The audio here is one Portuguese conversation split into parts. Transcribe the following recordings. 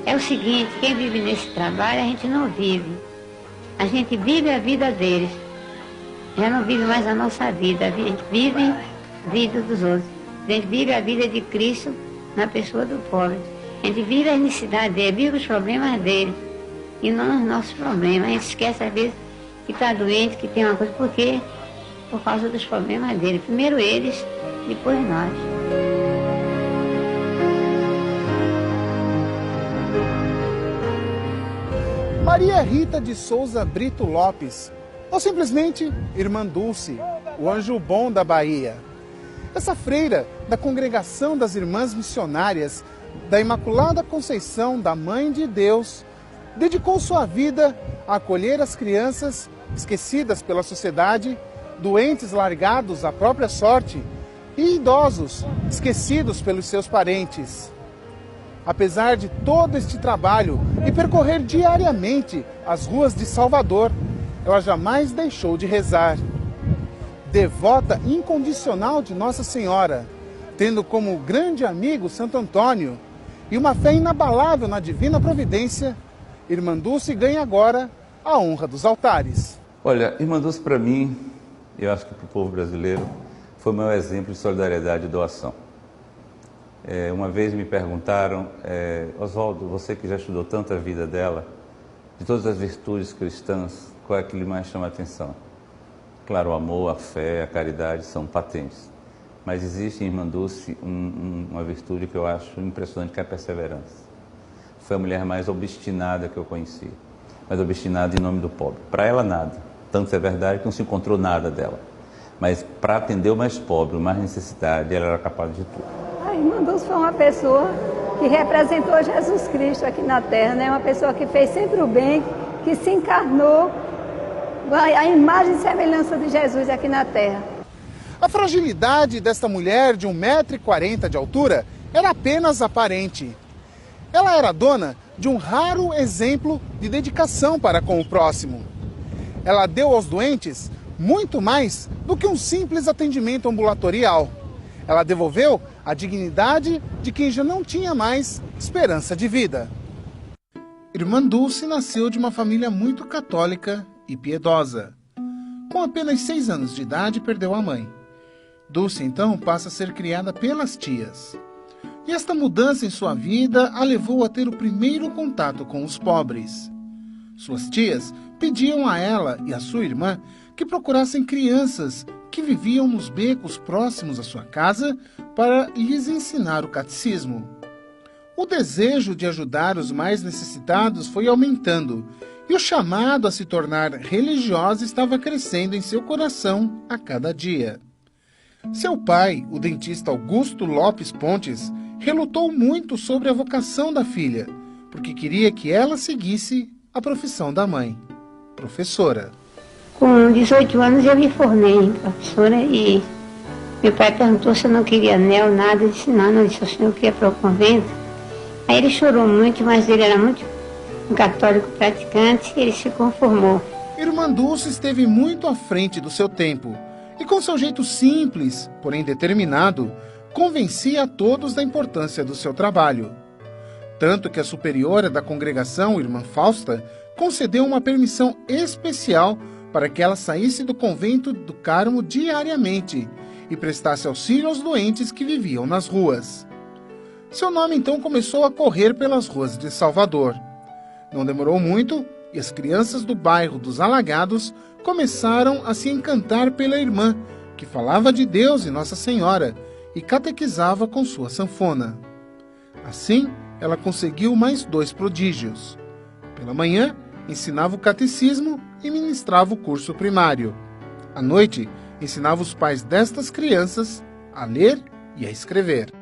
É o seguinte, quem vive nesse trabalho, a gente não vive. A gente vive a vida deles. Já não vive mais a nossa vida. A gente vive a vida dos outros. A gente vive a vida de Cristo na pessoa do pobre. A gente vive a necessidade dele, vive os problemas dele. E não os nossos problemas. A gente esquece às vezes que está doente, que tem uma coisa. Por quê? Por causa dos problemas dele. Primeiro eles, depois nós. Maria Rita de Souza Brito Lopes, ou simplesmente Irmã Dulce, o anjo bom da Bahia. Essa freira da Congregação das Irmãs Missionárias da Imaculada Conceição da Mãe de Deus dedicou sua vida a acolher as crianças esquecidas pela sociedade, doentes largados à própria sorte e idosos esquecidos pelos seus parentes. Apesar de todo este trabalho e percorrer diariamente as ruas de Salvador, ela jamais deixou de rezar. Devota incondicional de Nossa Senhora, tendo como grande amigo Santo Antônio e uma fé inabalável na divina providência, Irmã Dulce ganha agora a honra dos altares. Olha, Irmã Dulce para mim, eu acho que para o povo brasileiro, foi o meu exemplo de solidariedade e doação. Uma vez me perguntaram, Oswaldo, você que já estudou tanto a vida dela, de todas as virtudes cristãs, qual é que lhe mais chama a atenção? Claro, o amor, a fé, a caridade são patentes. Mas existe em Irmã Dulce uma virtude que eu acho impressionante, que é a perseverança. Foi a mulher mais obstinada que eu conheci, mas obstinada em nome do pobre. Para ela nada, tanto é verdade que não se encontrou nada dela. Mas para atender o mais pobre, o mais necessitado, ela era capaz de tudo. A Irmã Dulce foi uma pessoa que representou Jesus Cristo aqui na Terra, né? Uma pessoa que fez sempre o bem, que se encarnou, a imagem e semelhança de Jesus aqui na Terra. A fragilidade desta mulher de 1,40 m de altura era apenas aparente. Ela era dona de um raro exemplo de dedicação para com o próximo. Ela deu aos doentes muito mais do que um simples atendimento ambulatorial. Ela devolveu a dignidade de quem já não tinha mais esperança de vida. Irmã Dulce nasceu de uma família muito católica e piedosa. Com apenas 6 anos de idade, perdeu a mãe. Dulce, então, passa a ser criada pelas tias. E esta mudança em sua vida a levou a ter o primeiro contato com os pobres. Suas tias pediam a ela e a sua irmã que procurassem crianças que viviam nos becos próximos à sua casa para lhes ensinar o catecismo. O desejo de ajudar os mais necessitados foi aumentando e o chamado a se tornar religiosa estava crescendo em seu coração a cada dia. Seu pai, o dentista Augusto Lopes Pontes, relutou muito sobre a vocação da filha, porque queria que ela seguisse a profissão da mãe, professora. Com 18 anos eu me formei professora e meu pai perguntou se eu não queria anel, nada. Eu disse não, disse, o senhor queria para o convento. Aí ele chorou muito, mas ele era muito um católico praticante e ele se conformou. Irmã Dulce esteve muito à frente do seu tempo e com seu jeito simples, porém determinado, convencia a todos da importância do seu trabalho. Tanto que a superiora da congregação, Irmã Fausta, concedeu uma permissão especial para que ela saísse do convento do Carmo diariamente e prestasse auxílio aos doentes que viviam nas ruas. Seu nome então começou a correr pelas ruas de Salvador. Não demorou muito e as crianças do bairro dos Alagados começaram a se encantar pela irmã, que falava de Deus e Nossa Senhora e catequizava com sua sanfona. Assim, ela conseguiu mais 2 prodígios. Pela manhã, ensinava o catecismo e ministrava o curso primário. À noite, ensinava os pais destas crianças a ler e a escrever.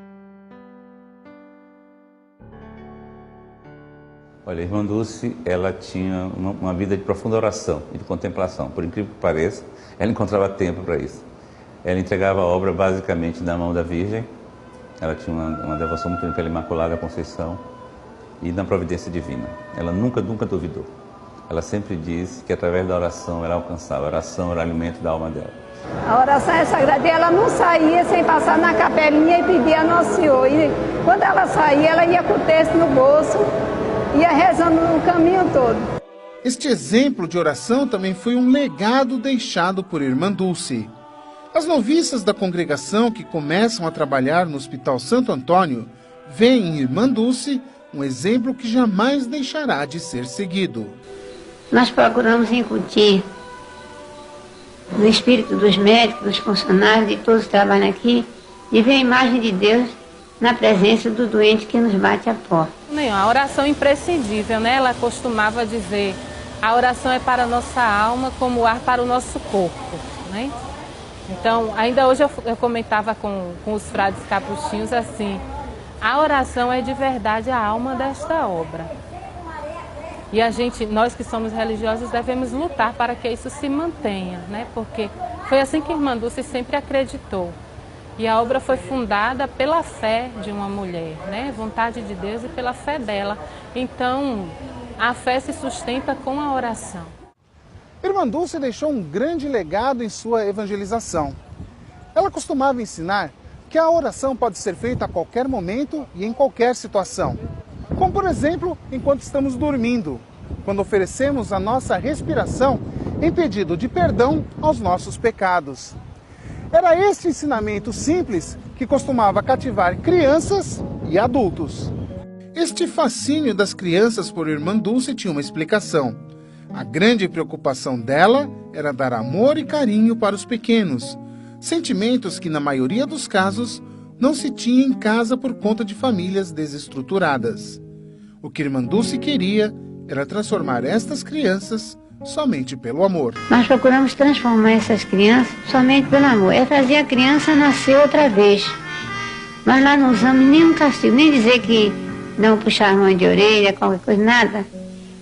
Olha, a Irmã Dulce, ela tinha uma vida de profunda oração e de contemplação. Por incrível que pareça, ela encontrava tempo para isso. Ela entregava a obra basicamente na mão da Virgem. Ela tinha uma devoção muito grande pela Imaculada Conceição e na providência divina. Ela nunca duvidou. Ela sempre disse que através da oração ela alcançava. A oração era o alimento da alma dela. A oração é sagrada e ela não saía sem passar na capelinha e pedir a Nosso Senhor. E quando ela saía, ela ia com o texto no bolso ia rezando no caminho todo. Este exemplo de oração também foi um legado deixado por Irmã Dulce. As noviças da congregação que começam a trabalhar no Hospital Santo Antônio veem em Irmã Dulce um exemplo que jamais deixará de ser seguido. Nós procuramos incutir no espírito dos médicos, dos funcionários, de todos que trabalham aqui, de ver a imagem de Deus na presença do doente que nos bate à porta. A oração é imprescindível, né? Ela costumava dizer, a oração é para a nossa alma como o ar para o nosso corpo, né? Então, ainda hoje eu comentava com os frades capuchinhos assim, a oração é de verdade a alma desta obra. E nós que somos religiosos, devemos lutar para que isso se mantenha, né? Porque foi assim que Irmã Dulce sempre acreditou. E a obra foi fundada pela fé de uma mulher, né? Vontade de Deus e pela fé dela. Então, a fé se sustenta com a oração. Irmã Dulce deixou um grande legado em sua evangelização. Ela costumava ensinar que a oração pode ser feita a qualquer momento e em qualquer situação. Como, por exemplo, enquanto estamos dormindo, quando oferecemos a nossa respiração em pedido de perdão aos nossos pecados. Era este ensinamento simples que costumava cativar crianças e adultos. Este fascínio das crianças por Irmã Dulce tinha uma explicação. A grande preocupação dela era dar amor e carinho para os pequenos, sentimentos que, na maioria dos casos, não se tinha em casa por conta de famílias desestruturadas. O que Irmã Dulce queria era transformar estas crianças somente pelo amor. Nós procuramos transformar essas crianças somente pelo amor. É fazer a criança nascer outra vez. Nós lá não usamos nenhum castigo, nem dizer que não puxar a mão de orelha, qualquer coisa, nada.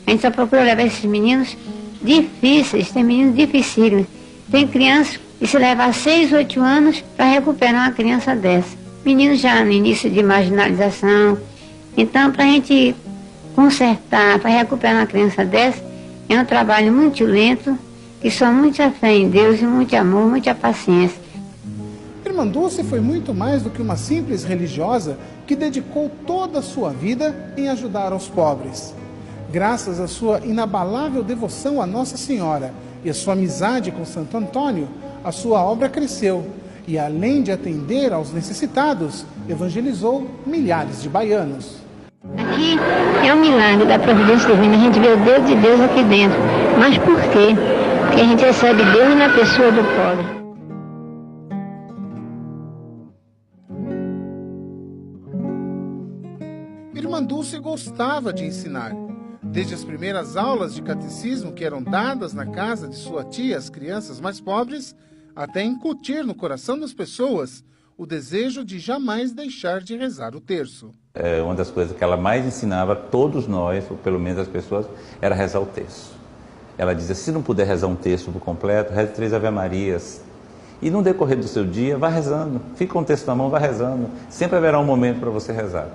A gente só procura levar esses meninos difíceis, tem meninos dificílimos. Tem crianças que se levam 6, 8 anos para recuperar uma criança dessa. Meninos já no início de marginalização. Então, para a gente consertar, para recuperar uma criança dessa, é um trabalho muito lento, que só muita fé em Deus e muito amor, muita paciência. Irmã Dulce foi muito mais do que uma simples religiosa que dedicou toda a sua vida em ajudar aos pobres. Graças à sua inabalável devoção a Nossa Senhora e a sua amizade com Santo Antônio, a sua obra cresceu e, além de atender aos necessitados, evangelizou milhares de baianos. Aqui é um milagre da providência divina, a gente vê o Deus de Deus aqui dentro. Mas por quê? Porque a gente recebe Deus na pessoa do pobre. Irmã Dulce gostava de ensinar. Desde as primeiras aulas de catecismo que eram dadas na casa de sua tia às crianças mais pobres, até incutir no coração das pessoas o desejo de jamais deixar de rezar o terço. Uma das coisas que ela mais ensinava a todos nós, ou pelo menos as pessoas, era rezar o terço. Ela dizia, se não puder rezar um terço por completo, reze 3 Ave-Marias. E no decorrer do seu dia, vá rezando. Fica com o texto na mão, vá rezando. Sempre haverá um momento para você rezar.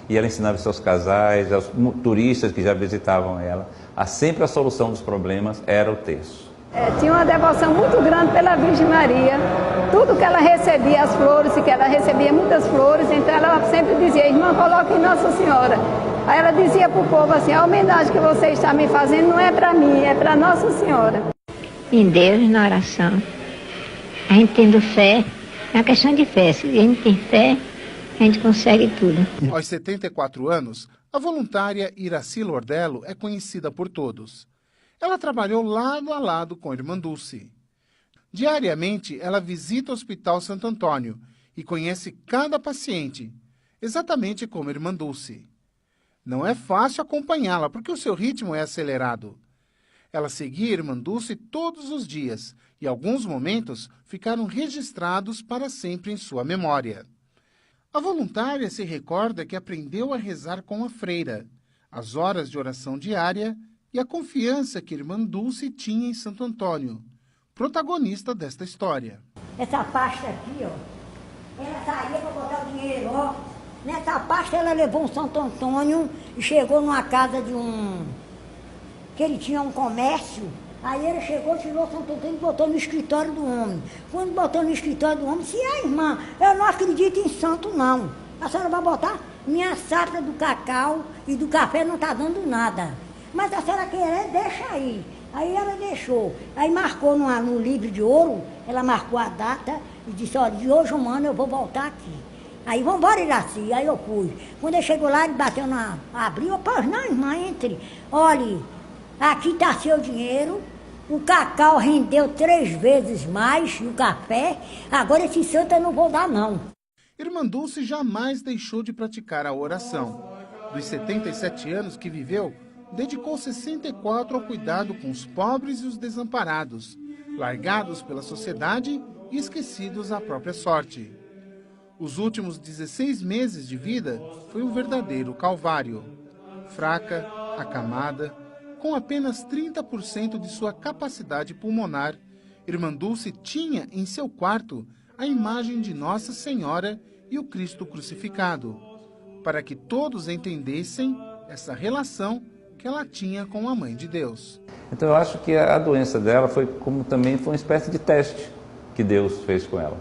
E ela ensinava aos seus casais, aos turistas que já visitavam ela, sempre a solução dos problemas era o terço. Tinha uma devoção muito grande pela Virgem Maria. Tudo que ela recebia, as flores, que ela recebia muitas flores, então ela sempre dizia, irmã, coloque em Nossa Senhora. Aí ela dizia para o povo assim, a homenagem que você está me fazendo não é para mim, é para Nossa Senhora. Em Deus, na oração, a gente tendo fé, é uma questão de fé. Se a gente tem fé, a gente consegue tudo. Aos 74 anos, a voluntária Iraci Lordello é conhecida por todos. Ela trabalhou lado a lado com a Irmã Dulce. Diariamente, ela visita o Hospital Santo Antônio e conhece cada paciente, exatamente como a Irmã Dulce. Não é fácil acompanhá-la, porque o seu ritmo é acelerado. Ela seguia a Irmã Dulce todos os dias e alguns momentos ficaram registrados para sempre em sua memória. A voluntária se recorda que aprendeu a rezar com a freira, as horas de oração diária e a confiança que a Irmã Dulce tinha em Santo Antônio, protagonista desta história. Essa pasta aqui, ó, ela saía para botar o dinheiro, ó. Nessa pasta ela levou um Santo Antônio e chegou numa casa de que ele tinha um comércio. Aí ele chegou, tirou o Santo Antônio e botou no escritório do homem. Quando botou no escritório do homem, disse, irmã, eu não acredito em santo não. A senhora vai botar minha safra do cacau e do café não está dando nada. Mas a senhora querer, deixa aí. Aí ela deixou. Aí marcou no livro de ouro, ela marcou a data e disse, olha, de hoje, mano, eu vou voltar aqui. Aí, vamos embora, Iraci. Aí eu fui. Quando ele chegou lá, ele bateu abriu, pois não, irmã, entre. Olha, aqui está seu dinheiro, o cacau rendeu 3 vezes mais, o café, agora esse santo eu não vou dar, não. Irmã Dulce jamais deixou de praticar a oração. Dos 77 anos que viveu, dedicou 64 ao cuidado com os pobres e os desamparados, largados pela sociedade e esquecidos à própria sorte. Os últimos 16 meses de vida foi um verdadeiro calvário. Fraca, acamada, com apenas 30% de sua capacidade pulmonar, Irmã Dulce tinha em seu quarto a imagem de Nossa Senhora e o Cristo crucificado, para que todos entendessem essa relação que ela tinha com a Mãe de Deus. Então eu acho que a doença dela também foi uma espécie de teste que Deus fez com ela.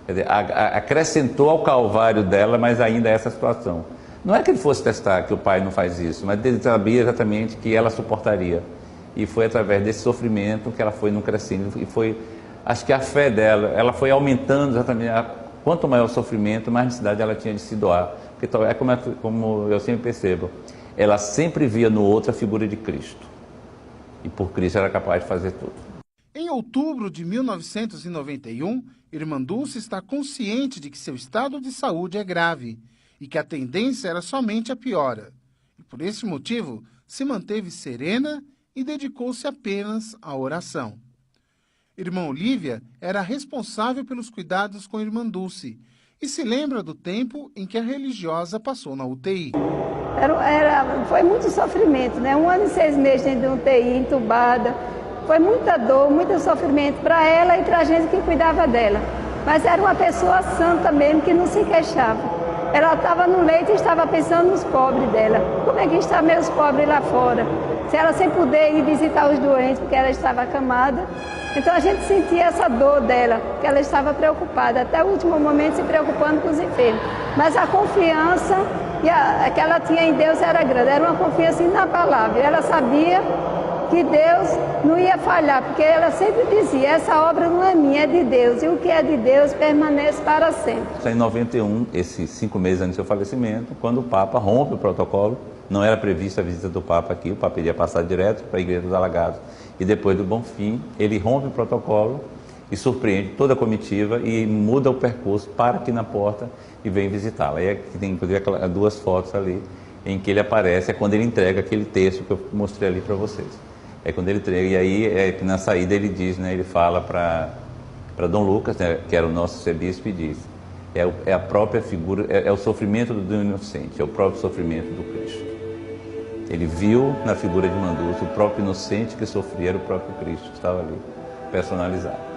Quer dizer, acrescentou ao calvário dela, mas ainda essa situação. Não é que ele fosse testar, que o pai não faz isso, mas ele sabia exatamente que ela suportaria. E foi através desse sofrimento que ela foi no crescendo. E foi, acho que a fé dela, ela foi aumentando exatamente. Quanto maior o sofrimento, mais necessidade ela tinha de se doar. Porque é como eu sempre percebo, ela sempre via no outro a figura de Cristo. E por Cristo era capaz de fazer tudo. Em outubro de 1991, Irmã Dulce está consciente de que seu estado de saúde é grave e que a tendência era somente a piora. E por esse motivo, se manteve serena e dedicou-se apenas à oração. Irmã Olívia era responsável pelos cuidados com Irmã Dulce e se lembra do tempo em que a religiosa passou na UTI. Foi muito sofrimento, né? 1 ano e 6 meses dentro de UTI, entubada. Foi muita dor, muito sofrimento para ela e para a gente que cuidava dela. Mas era uma pessoa santa mesmo, que não se queixava. Ela estava no leito e estava pensando nos pobres dela. Como é que estão meus pobres lá fora? Se ela sem poder ir visitar os doentes, porque ela estava acamada. Então a gente sentia essa dor dela, que ela estava preocupada, até o último momento se preocupando com os enfermos. Mas a confiança que ela tinha em Deus era grande, era uma confiança inabalável. Ela sabia que Deus não ia falhar, porque ela sempre dizia, essa obra não é minha, é de Deus, e o que é de Deus permanece para sempre. Em 91, esses 5 meses antes do seu falecimento, quando o Papa rompe o protocolo, não era prevista a visita do Papa aqui, o Papa iria passar direto para a Igreja dos Alagados, e depois do Bonfim, ele rompe o protocolo e surpreende toda a comitiva e muda o percurso, para aqui na porta e vem visitá-la. E tem inclusive 2 fotos ali, em que ele aparece, é quando ele entrega aquele texto que eu mostrei ali para vocês. É quando ele entrega, e aí na saída ele diz, né, ele fala para Dom Lucas, né, que era o nosso arcebispo, e diz, é a própria figura, é o sofrimento do inocente, é o próprio sofrimento do Cristo. Ele viu na figura de Irmã Dulce o próprio inocente que sofria, era o próprio Cristo que estava ali, personalizado.